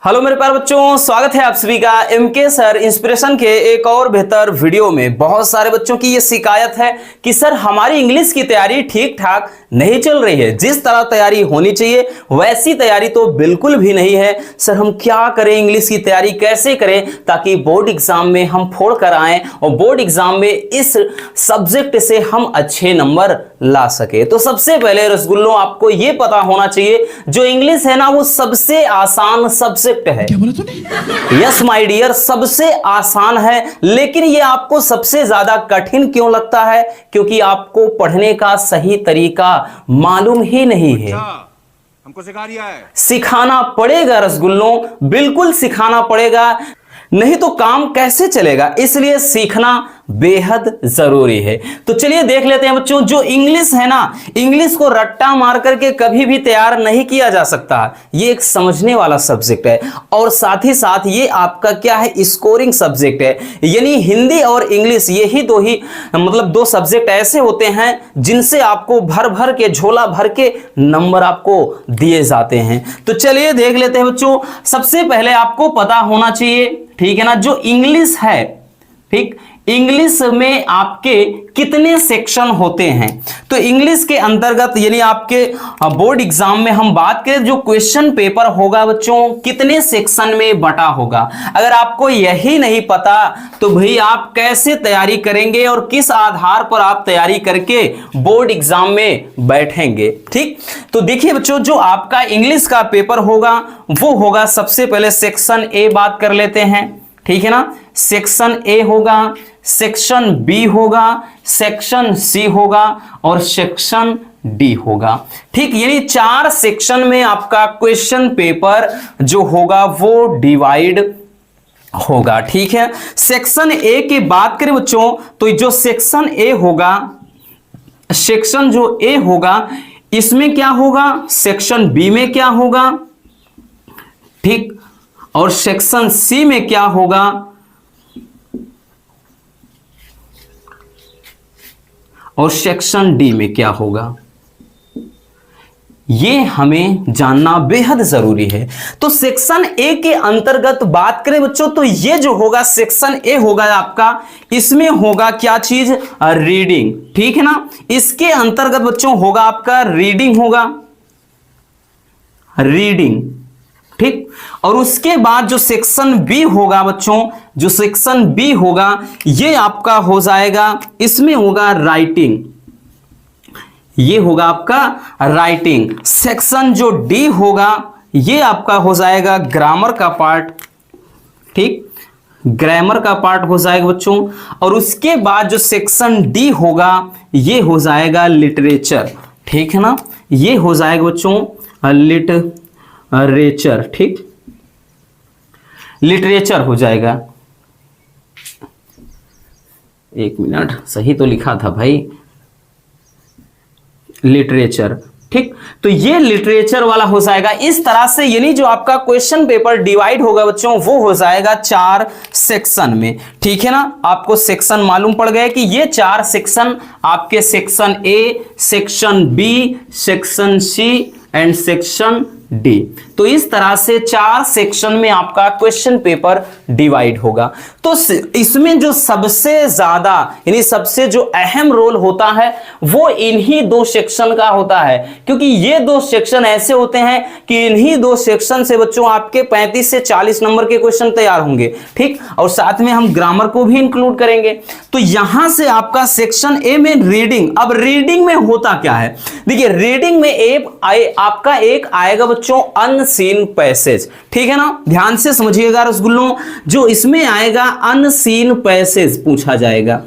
Hello मेरे प्यारे बच्चों, स्वागत है आप सभी का एमके सर इंस्पिरेशन के एक और बेहतर वीडियो में। बहुत सारे बच्चों की ये शिकायत है कि सर हमारी इंग्लिश की तैयारी ठीक ठाक नहीं चल रही है, जिस तरह तैयारी होनी चाहिए वैसी तैयारी तो बिल्कुल भी नहीं है। सर हम क्या करें, इंग्लिश की तैयारी कैसे करें ताकि बोर्ड एग्जाम में हम फोड़ कर आए और बोर्ड एग्जाम में इस सब्जेक्ट से हम अच्छे नंबर ला सके। तो सबसे पहले रसगुल्लों आपको ये पता होना चाहिए जो इंग्लिश है ना वो सबसे आसान सब्जेक्ट है। क्या बोला तूने? यस माय डियर, सबसे आसान है, लेकिन ये आपको सबसे ज्यादा कठिन क्यों लगता है? क्योंकि आपको पढ़ने का सही तरीका मालूम ही नहीं है। हमको सिखा दिया है। सिखाना पड़ेगा रसगुल्लों, बिल्कुल सिखाना पड़ेगा, नहीं तो काम कैसे चलेगा। इसलिए सीखना बेहद जरूरी है। तो चलिए देख लेते हैं बच्चों, जो इंग्लिश है ना, इंग्लिश को रट्टा मार करके कभी भी तैयार नहीं किया जा सकता। ये एक समझने वाला सब्जेक्ट है और साथ ही साथ ये आपका क्या है, स्कोरिंग सब्जेक्ट है। यानी हिंदी और इंग्लिश यही दो सब्जेक्ट ऐसे होते हैं जिनसे आपको भर भर के झोला भर के नंबर आपको दिए जाते हैं। तो चलिए देख लेते हैं बच्चों। सबसे पहले आपको पता होना चाहिए, ठीक है ना, जो इंग्लिश है, ठीक, इंग्लिश में आपके कितने सेक्शन होते हैं। तो इंग्लिश के अंतर्गत यानी आपके बोर्ड एग्जाम में हम बात करें, जो क्वेश्चन पेपर होगा बच्चों कितने सेक्शन में बटा होगा। अगर आपको यही नहीं पता तो भाई आप कैसे तैयारी करेंगे और किस आधार पर आप तैयारी करके बोर्ड एग्जाम में बैठेंगे। ठीक, तो देखिए बच्चों, जो आपका इंग्लिश का पेपर होगा वो होगा, सबसे पहले सेक्शन ए बात कर लेते हैं, ठीक है ना। सेक्शन ए होगा, सेक्शन बी होगा, सेक्शन सी होगा और सेक्शन डी होगा। ठीक, यानी 4 सेक्शन में आपका क्वेश्चन पेपर जो होगा वो डिवाइड होगा। ठीक है, सेक्शन ए की बात करें बच्चों तो जो सेक्शन ए होगा, सेक्शन जो ए होगा इसमें क्या होगा, सेक्शन बी में क्या होगा, ठीक, और सेक्शन सी में क्या होगा और सेक्शन डी में क्या होगा, ये हमें जानना बेहद जरूरी है। तो सेक्शन ए के अंतर्गत बात करें बच्चों तो ये जो होगा सेक्शन ए होगा आपका, इसमें होगा क्या चीज, रीडिंग। ठीक है ना, इसके अंतर्गत बच्चों होगा आपका रीडिंग होगा, रीडिंग। ठीक, और उसके बाद जो सेक्शन बी होगा बच्चों, जो सेक्शन बी होगा ये आपका हो जाएगा, इसमें होगा राइटिंग, ये होगा आपका राइटिंग। सेक्शन जो डी होगा ये आपका हो जाएगा ग्रामर का पार्ट, ठीक, ग्रामर का पार्ट हो जाएगा बच्चों। और उसके बाद जो सेक्शन डी होगा ये हो जाएगा लिटरेचर, ठीक है ना, ये हो जाएगा बच्चों लिटरेचर, ठीक, लिटरेचर हो जाएगा। एक मिनट, सही तो लिखा था भाई, लिटरेचर। ठीक, तो ये लिटरेचर वाला हो जाएगा इस तरह से। यानी जो आपका क्वेश्चन पेपर डिवाइड होगा बच्चों वो हो जाएगा 4 सेक्शन में। ठीक है ना, आपको सेक्शन मालूम पड़ गया कि ये 4 सेक्शन आपके section A, section B, section C and section D. तो इस तरह से 4 सेक्शन में आपका क्वेश्चन पेपर डिवाइड होगा। तो इसमें जो सबसे ज्यादा यानी सबसे जो अहम रोल होता है वो इन्हीं 2 सेक्शन का होता है, क्योंकि ये 2 सेक्शन ऐसे होते हैं कि इन्हीं 2 सेक्शन से बच्चों आपके 35 से 40 नंबर के क्वेश्चन तैयार होंगे। ठीक, और साथ में हम ग्रामर को भी इंक्लूड करेंगे। तो यहां से आपका सेक्शन ए में रीडिंग। अब रीडिंग में होता क्या है, देखिए रीडिंग में आपका एक आएगा बच्चों अनसीन पैसेज। ठीक है ना, ध्यान से समझिएगा रसगुल्लों, जो इसमें आएगा अनसीन पैसेज पूछा जाएगा।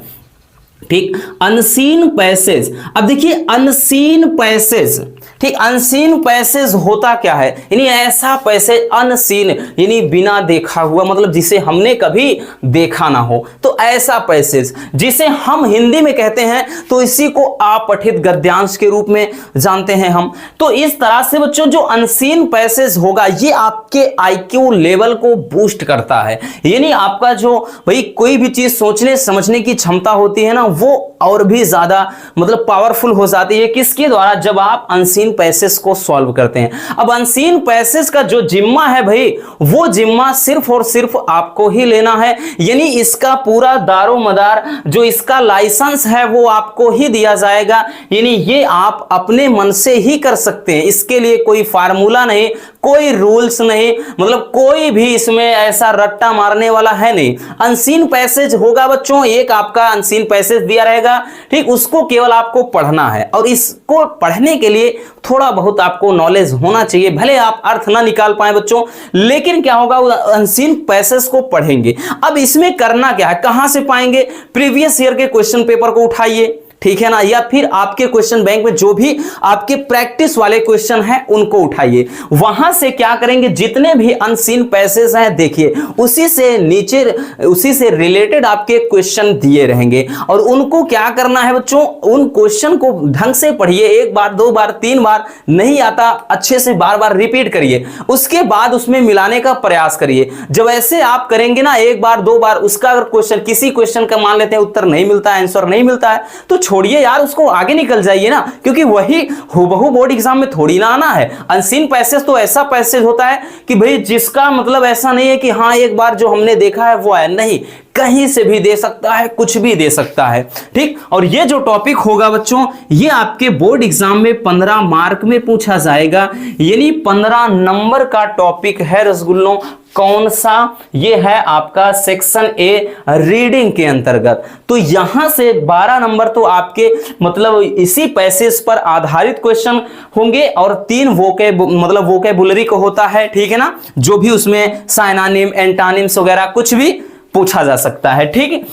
ठीक, अनसीन पैसेज। अब देखिए अनसीन पैसेज, ठीक, अनसीन पैसेज होता क्या है, यानी ऐसा पैसेज, अनसीन यानी बिना देखा हुआ, मतलब जिसे हमने कभी देखा ना हो, तो ऐसा पैसेज जिसे हम हिंदी में कहते हैं तो इसी को अपठित गद्यांश के रूप में जानते हैं हम। तो इस तरह से बच्चों जो अनसीन पैसेज होगा ये आपके आईक्यू लेवल को बूस्ट करता है। यानी आपका जो भाई कोई भी चीज सोचने समझने की क्षमता होती है ना वो और भी ज्यादा मतलब पावरफुल हो जाती है। किसके द्वारा? जब आप अनसीन पैसेज को सॉल्व करते हैं। अब अनसीन पैसेज का जो जिम्मा है भाई, वो जिम्मा सिर्फ और सिर्फ आपको ही लेना है, यानी इसका पूरा दारोमदार जो इसका लाइसेंस है वो आपको ही दिया जाएगा, यानी ये आप अपने मन से ही कर सकते हैं। इसके लिए कोई फार्मूला नहीं, कोई रूल्स नहीं, मतलब कोई भी इसमें ऐसा रट्टा मारने वाला है नहीं। अनसीन पैसेज होगा बच्चों, एक आपका अनसीन पैसेज दिया रहेगा, ठीक, उसको केवल आपको पढ़ना है और इसको पढ़ने के लिए थोड़ा बहुत आपको नॉलेज होना चाहिए। भले आप अर्थ ना निकाल पाए बच्चों, लेकिन क्या होगा, अनसीन पैसेज को पढ़ेंगे। अब इसमें करना क्या है, कहां से पाएंगे? प्रीवियस ईयर के क्वेश्चन पेपर को उठाइए, ठीक है ना, या फिर आपके क्वेश्चन बैंक में जो भी आपके प्रैक्टिस वाले क्वेश्चन हैं उनको उठाइए। वहां से क्या करेंगे, जितने भी अनसीन पैसेज हैं देखिए, उसी से नीचे उसी से रिलेटेड आपके क्वेश्चन दिए रहेंगे और उनको क्या करना है बच्चों, उन क्वेश्चन को ढंग से पढ़िए। एक बार, दो बार, तीन बार नहीं आता, अच्छे से बार बार रिपीट करिए, उसके बाद उसमें मिलाने का प्रयास करिए। जब ऐसे आप करेंगे ना, एक बार दो बार, उसका अगर क्वेश्चन, किसी क्वेश्चन का मान लेते हैं उत्तर नहीं मिलता है, आंसर नहीं मिलता है, तो छोड़िए यार, उसको आगे निकल जाइए ना, क्योंकि वही हूबहू बोर्ड एग्जाम में थोड़ी ना आना है। अनसीन पैसेज तो ऐसा पैसेज होता है कि भाई जिसका मतलब ऐसा नहीं है कि हाँ एक बार जो हमने देखा है वो है, नहीं, कहीं से भी दे सकता है, कुछ भी दे सकता है, ठीक। और ये जो टॉपिक होगा बच्चों, ये आपके बोर्ड एग्जाम में 15 मार्क में पूछा जाएगा, यानी 15 नंबर का टॉपिक है रसगुल्लों। कौन सा? ये है आपका सेक्शन ए रीडिंग के अंतर्गत। तो यहां से 12 नंबर तो आपके मतलब इसी पैसेज पर आधारित क्वेश्चन होंगे और 3 मतलब वोकेबुलरी को होता है, ठीक है ना, जो भी उसमें साइनानिम, एंटानिम्स वगैरह कुछ भी पूछा जा सकता है, ठीक।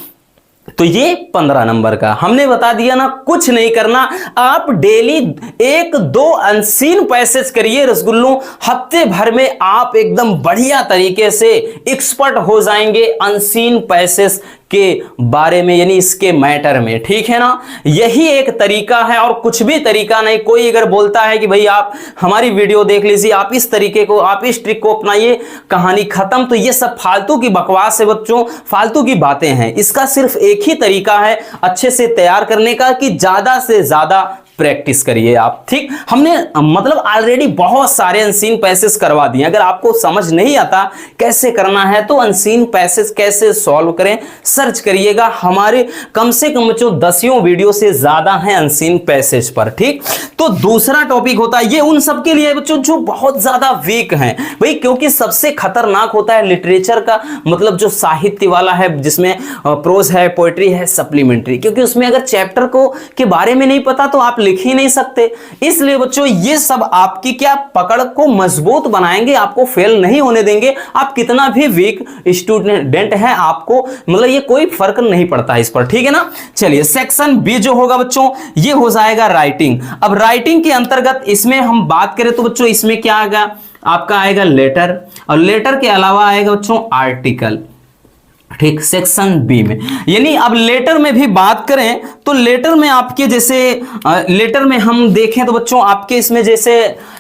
तो ये 15 नंबर का हमने बता दिया ना, कुछ नहीं करना, आप डेली 1-2 अनसीन पैसेज करिए रसगुल्लों, हफ्ते भर में आप एकदम बढ़िया तरीके से एक्सपर्ट हो जाएंगे अनसीन पैसेज के बारे में, यानी इसके मैटर में, ठीक है ना। यही एक तरीका है और कुछ भी तरीका नहीं। कोई अगर बोलता है कि भाई आप हमारी वीडियो देख लीजिए, आप इस तरीके को, आप इस ट्रिक को अपनाइए, कहानी खत्म, तो ये सब फालतू की बकवास है बच्चों, फालतू की बातें हैं। इसका सिर्फ एक ही तरीका है अच्छे से तैयार करने का, कि ज्यादा से ज्यादा प्रैक्टिस करिए आप, ठीक। हमने मतलब ऑलरेडी बहुत सारे अनसीन पैसेज करवा दिए। अगर आपको समझ नहीं आता कैसे करना है तो अनसीन पैसेज कैसे सॉल्व करें, सर्च करिएगा। हमारे कम से कम बच्चों 10 वीडियो से ज्यादा हैं अनसीन पैसेज पर, ठीक। तो दूसरा टॉपिक होता है, ये उन सब के लिए बच्चों जो बहुत ज्यादा वीक हैं भाई, क्योंकि सबसे खतरनाक होता है लिटरेचर का, मतलब जो साहित्य वाला है, जिसमें प्रोज है, पोएट्री है, सप्लीमेंट्री, क्योंकि उसमें अगर चैप्टर को के बारे में नहीं पता तो आप लिख ही नहीं सकते। इसलिए बच्चों ये सब आपकी क्या पकड़ को मजबूत बनाएंगे, आपको फेल नहीं होने देंगे। आप कितना भी वीक स्टूडेंट है, आपको मतलब ये कोई फर्क नहीं पड़ता है इस पर, ठीक है ना। चलिए सेक्शन बी जो होगा बच्चों, ये हो जाएगा राइटिंग। अब राइटिंग के अंतर्गत इसमें हम बात करें तो बच्चों इसमें क्या आएगा, आपका आएगा लेटर, और लेटर के अलावा आएगा बच्चों आर्टिकल, ठीक, सेक्शन बी में। यानी अब लेटर में भी बात करें तो लेटर में आपके जैसे लेटर में हम देखें तो बच्चों आपके इसमें जैसे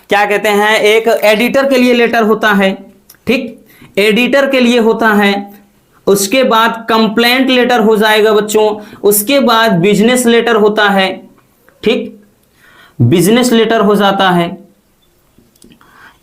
क्या कहते हैं, एक एडिटर के लिए लेटर होता है, ठीक, एडिटर के लिए होता है, उसके बाद कंप्लेंट लेटर हो जाएगा बच्चों, उसके बाद बिजनेस लेटर होता है, ठीक, बिजनेस लेटर हो जाता है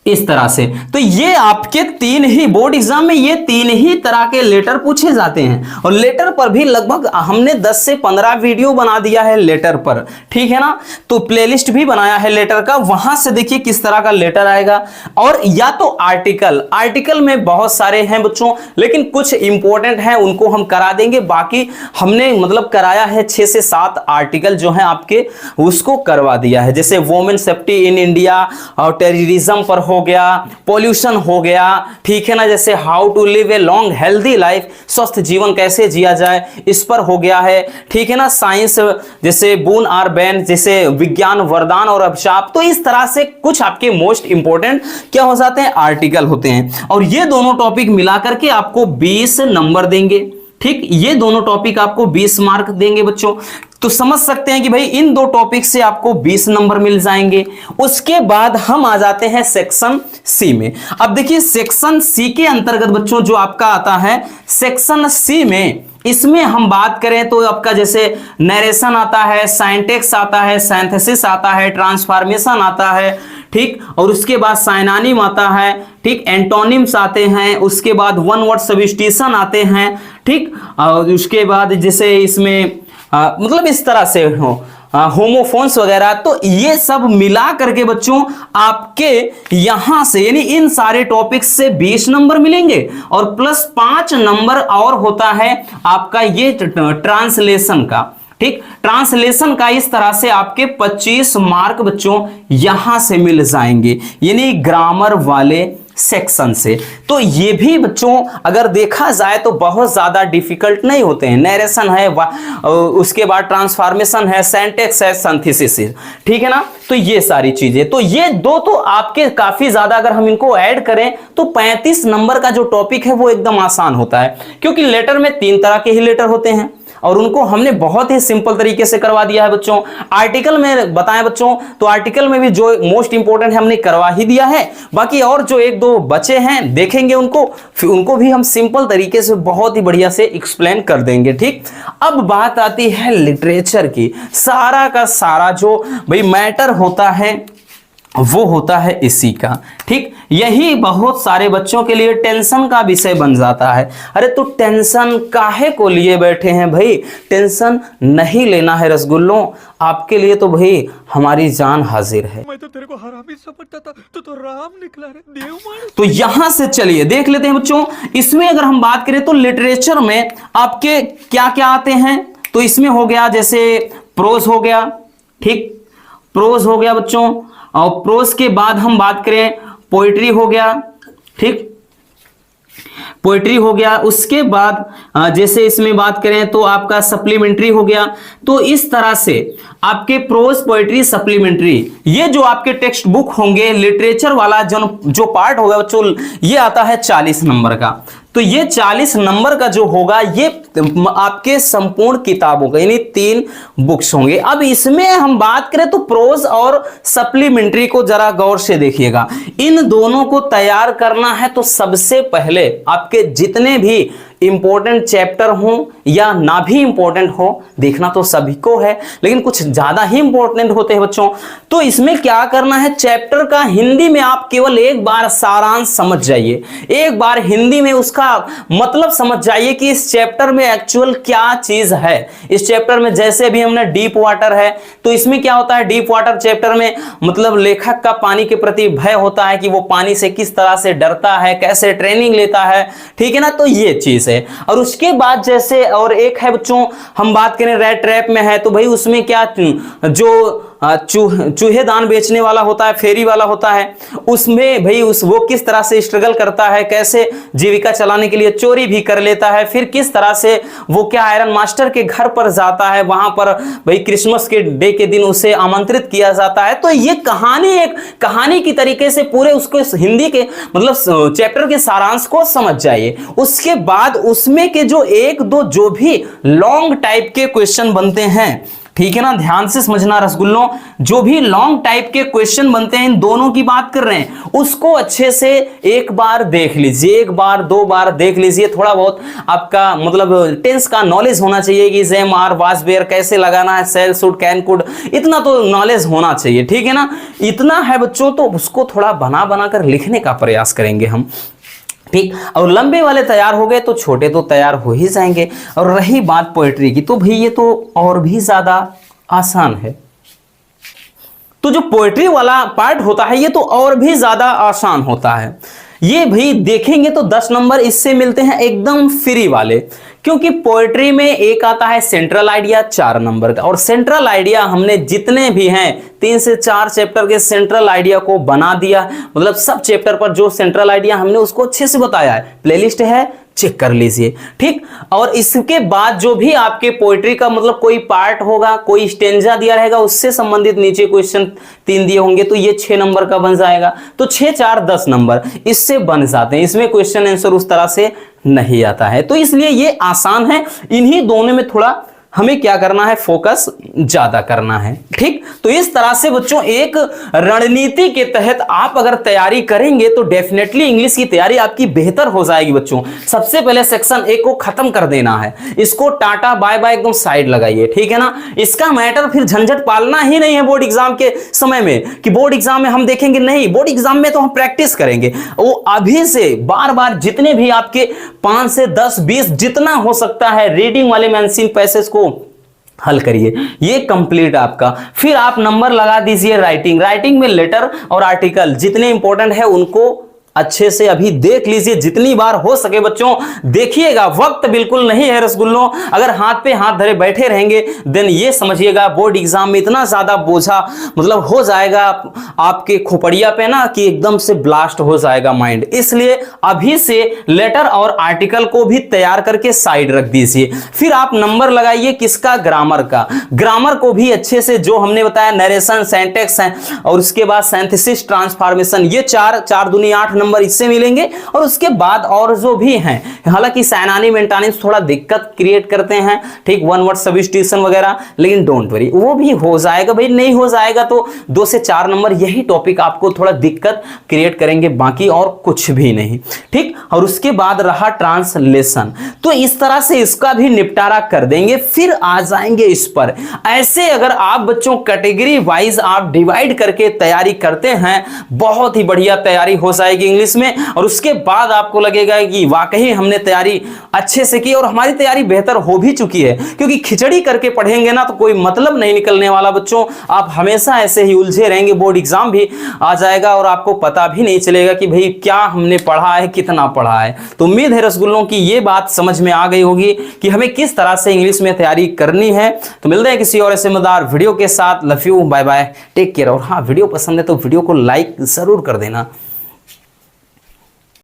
इस तरह से। तो ये आपके 3 ही बोर्ड एग्जाम में ये 3 ही तरह के लेटर पूछे जाते हैं, और लेटर पर भी लगभग हमने 10 से 15 वीडियो बना दिया है लेटर पर, ठीक है ना। तो प्लेलिस्ट भी बनाया है लेटर का, वहां से देखिए किस तरह का लेटर आएगा। और या तो आर्टिकल, आर्टिकल में बहुत सारे हैं बच्चों, लेकिन कुछ इंपॉर्टेंट हैं उनको हम करा देंगे, बाकी हमने मतलब कराया है 6 से 7 आर्टिकल जो है आपके, उसको करवा दिया है। जैसे वुमेन सेफ्टी इन इंडिया, और टेररिज्म पर हो गया, पॉल्यूशन हो गया, ठीक है ना, जैसे how to live a long healthy life, स्वस्थ जीवन कैसे जिया जाए, इस पर हो गया है, ठीक है ना। साइंस जैसे बून और बैन, जैसे विज्ञान वरदान और अभिशाप। तो इस तरह से कुछ आपके मोस्ट इंपॉर्टेंट क्या हो जाते हैं, आर्टिकल होते हैं, और ये दोनों टॉपिक मिलाकर के आपको 20 नंबर देंगे, ठीक। ये दोनों टॉपिक आपको 20 मार्क देंगे बच्चों। तो समझ सकते हैं कि भाई इन 2 टॉपिक से आपको 20 नंबर मिल जाएंगे। उसके बाद हम आ जाते हैं सेक्शन सी में। अब देखिए सेक्शन सी के अंतर्गत बच्चों जो आपका आता है, सेक्शन सी में इसमें हम बात करें तो आपका जैसे नरेशन आता है, साइंटेक्स आता है, सिंथेसिस आता है, ट्रांसफॉर्मेशन आता है, ठीक, और उसके बाद साइनानिम आता है, ठीक, एंटोनिम्स आते हैं, उसके बाद वन वर्ड सब्स्टिट्यूशन आते हैं, ठीक, और उसके बाद जैसे इसमें मतलब इस तरह से होमोफोन्स वगैरह। तो ये सब मिला करके बच्चों आपके यहां से यानी इन सारे टॉपिक्स से 20 नंबर मिलेंगे और प्लस 5 नंबर और होता है आपका ये ट्रांसलेशन का, ठीक, ट्रांसलेशन का इस तरह से आपके 25 मार्क बच्चों यहां से मिल जाएंगे यानी ग्रामर वाले सेक्शन से। तो ये भी बच्चों अगर देखा जाए तो बहुत ज्यादा डिफिकल्ट नहीं होते हैं। नरेशन है, उसके बाद ट्रांसफॉर्मेशन है, सिंटैक्स है, सिंथेसिस है, ठीक है ना। तो ये सारी चीजें, तो ये दो तो आपके काफी ज्यादा अगर हम इनको ऐड करें तो 35 नंबर का जो टॉपिक है वो एकदम आसान होता है, क्योंकि लेटर में 3 तरह के ही लेटर होते हैं और उनको हमने बहुत ही सिंपल तरीके से करवा दिया है बच्चों। आर्टिकल में बताएं बच्चों, तो आर्टिकल में भी जो मोस्ट इंपोर्टेंट है हमने करवा ही दिया है, बाकी और जो 1-2 बचे हैं देखेंगे उनको, फिर उनको भी हम सिंपल तरीके से बहुत ही बढ़िया से एक्सप्लेन कर देंगे, ठीक। अब बात आती है लिटरेचर की। सारा का सारा जो भाई मैटर होता है वो होता है इसी का, ठीक। यही बहुत सारे बच्चों के लिए टेंशन का विषय बन जाता है। अरे तो टेंशन काहे को लिए बैठे हैं भाई, टेंशन नहीं लेना है रसगुल्लों, आपके लिए तो भाई हमारी जान हाजिर है। मैं तो तेरे को हरामी समझता था, तो राम निकला रे, देव मार। तो यहां से चलिए देख लेते हैं बच्चों। इसमें अगर हम बात करें तो लिटरेचर में आपके क्या क्या आते हैं, तो इसमें हो गया जैसे प्रोज हो गया, ठीक, प्रोज हो गया बच्चों, और प्रोज के बाद हम बात करें पोइट्री हो गया, ठीक, पोइट्री हो गया। उसके बाद जैसे इसमें बात करें तो आपका सप्लीमेंट्री हो गया। तो इस तरह से आपके प्रोज, पोइट्री, सप्लीमेंट्री, ये जो आपके टेक्स्ट बुक होंगे लिटरेचर वाला जो पार्ट होगा बच्चों, ये आता है 40 नंबर का। तो ये 40 नंबर का जो होगा ये आपके संपूर्ण किताबों का यानी 3 बुक्स होंगे। अब इसमें हम बात करें तो प्रोज और सप्लीमेंट्री को जरा गौर से देखिएगा। इन दोनों को तैयार करना है तो सबसे पहले आपके जितने भी इंपॉर्टेंट चैप्टर हो या ना भी इंपॉर्टेंट हो, देखना तो सभी को है लेकिन कुछ ज्यादा ही इंपॉर्टेंट होते हैं बच्चों। तो इसमें क्या करना है, चैप्टर का हिंदी में आप केवल एक बार सारांश समझ जाइए, एक बार हिंदी में उसका मतलब समझ जाइए कि इस चैप्टर में एक्चुअल क्या चीज है। इस चैप्टर में जैसे अभी हमने डीप वाटर है, तो इसमें क्या होता है, डीप वाटर चैप्टर में मतलब लेखक का पानी के प्रति भय होता है कि वो पानी से किस तरह से डरता है, कैसे ट्रेनिंग लेता है, ठीक है ना। तो ये चीज है। और उसके बाद जैसे और एक है बच्चों, हम बात करें रेड ट्रैप में है, तो भाई उसमें क्या जो चूहेदान बेचने वाला होता है, फेरी वाला होता है, उसमें भाई वो किस तरह से स्ट्रगल करता है, कैसे जीविका चलाने के लिए चोरी भी कर लेता है, फिर किस तरह से वो क्या आयरन मास्टर के घर पर जाता है, वहां पर भाई क्रिसमस के डे के दिन उसे आमंत्रित किया जाता है। तो ये कहानी एक कहानी की तरीके से पूरे उसको हिंदी के मतलब चैप्टर के सारांश को समझ जाइए। उसके बाद उसमें के जो 1-2 जो भी लॉन्ग टाइप के क्वेश्चन बनते हैं, ठीक है ना, ध्यान से समझना रसगुल्लों, जो भी लॉन्ग टाइप के क्वेश्चन बनते हैं, इन दोनों की बात कर रहे हैं, उसको अच्छे से एक बार देख लीजिए, 1 बार 2 बार देख लीजिए। थोड़ा बहुत आपका मतलब टेंस का नॉलेज होना चाहिए कि जेम आर वाज वेयर कैसे लगाना है, सेल शुड कैन कुड, इतना तो नॉलेज होना चाहिए, ठीक है ना। इतना है बच्चों, तो उसको थोड़ा बना बना कर लिखने का प्रयास करेंगे हम, ठीक। और लंबे वाले तैयार हो गए तो छोटे तो तैयार हो ही जाएंगे। और रही बात पोएट्री की, तो भाई ये तो और भी ज्यादा आसान है। तो जो पोएट्री वाला पार्ट होता है ये तो और भी ज्यादा आसान होता है। ये भाई देखेंगे तो 10 नंबर इससे मिलते हैं एकदम फ्री वाले, क्योंकि पोएट्री में एक आता है सेंट्रल आइडिया 4 नंबर का, और सेंट्रल आइडिया हमने जितने भी हैं 3 से 4 चैप्टर के सेंट्रल आइडिया को बना दिया, मतलब सब चैप्टर पर जो सेंट्रल आइडिया हमने उसको अच्छे से बताया है, प्लेलिस्ट है, चेक कर लीजिए, ठीक। और इसके बाद जो भी आपके पोएट्री का मतलब कोई पार्ट होगा, कोई स्टेंजा दिया रहेगा, उससे संबंधित नीचे क्वेश्चन 3 दिए होंगे, तो ये 6 नंबर का बन जाएगा। तो 6 4 10 नंबर इससे बन जाते हैं। इसमें क्वेश्चन आंसर उस तरह से नहीं आता है, तो इसलिए ये आसान है। इन्हीं दोनों में थोड़ा हमें क्या करना है, फोकस ज्यादा करना है। ठीक, तो इस तरह से बच्चों एक रणनीति के तहत आप अगर तैयारी करेंगे तो डेफिनेटली इंग्लिश की तैयारी आपकी बेहतर हो जाएगी। बच्चों सबसे पहले सेक्शन ए को खत्म कर देना है, इसको टाटा बाय बाय एकदम साइड लगाइए, ठीक है ना। इसका मैटर फिर झंझट पालना ही नहीं है बोर्ड एग्जाम के समय में कि बोर्ड एग्जाम में हम देखेंगे, नहीं, बोर्ड एग्जाम में तो हम प्रैक्टिस करेंगे। वो अभी से बार बार जितने भी आपके 5 से 10 20 जितना हो सकता है रीडिंग वाले मैंसिन पैसेज को हल करिए, ये कंप्लीट आपका। फिर आप नंबर लगा दीजिए राइटिंग में लेटर और आर्टिकल जितने इंपॉर्टेंट है उनको अच्छे से अभी देख लीजिए, जितनी बार हो सके बच्चों देखिएगा। वक्त बिल्कुल नहीं है रसगुल्लों, अगर हाथ पे हाथ धरे बैठे रहेंगे देन ये समझिएगा बोर्ड एग्जाम में इतना ज्यादा बोझा मतलब हो जाएगा आपके खोपड़िया पे ना कि एकदम से ब्लास्ट हो जाएगा माइंड। इसलिए अभी से लेटर और आर्टिकल को भी तैयार करके साइड रख दीजिए। फिर आप नंबर लगाइए किसका, ग्रामर का। ग्रामर को भी अच्छे से जो हमने बताया नरेशन, सेंटेक्स और उसके बाद सिंथेसिस, ट्रांसफॉर्मेशन, ये 4 दूनी 8 नंबर इससे मिलेंगे। और उसके बाद और जो भी हैं, हालांकि साइनानी मेंटानिम्स थोड़ा दिक्कत क्रिएट करते हैं, ठीक, वन वर्ड सब्स्टिट्यूशन वगैरह, लेकिन डोंट वरी वो भी हो जाएगा भाई। नहीं हो जाएगा तो 2 से 4 नंबर यही टॉपिक आपको थोड़ा दिक्कत क्रिएट करेंगे, बाकी और कुछ भी नहीं, ठीक। और उसके बाद रहा ट्रांसलेशन, तो इस तरह से इसका भी निपटारा कर देंगे। फिर आ जाएंगे इस पर। ऐसे अगर आप बच्चों कैटेगरी वाइज आप डिवाइड करके तैयारी करते हैं, बहुत ही बढ़िया तैयारी हो जाएगी इंग्लिश में। और उसके बाद आपको लगेगा कि वाकई हमने तैयारी अच्छे से की और हमारी तैयारी बेहतर हो भी चुकी है, क्योंकि खिचड़ी करके पढ़ेंगे ना तो कोई मतलब नहीं निकलने वाला बच्चों। आप हमेशा ऐसे ही उलझे रहेंगे, बोर्ड एग्जाम भी आ जाएगा और आपको पता भी नहीं चलेगा कि भाई क्या हमने पढ़ा है, कितना पढ़ा है। तो उम्मीद है रसगुल्लों की ये बात समझ में आ गई होगी कि हमें किस तरह से इंग्लिश में तैयारी करनी है। तो मिलते हैं किसी और ऐसे मजेदार वीडियो के साथ। Love you, bye bye, take care. और हाँ, वीडियो पसंद है तो वीडियो को लाइक जरूर कर देना।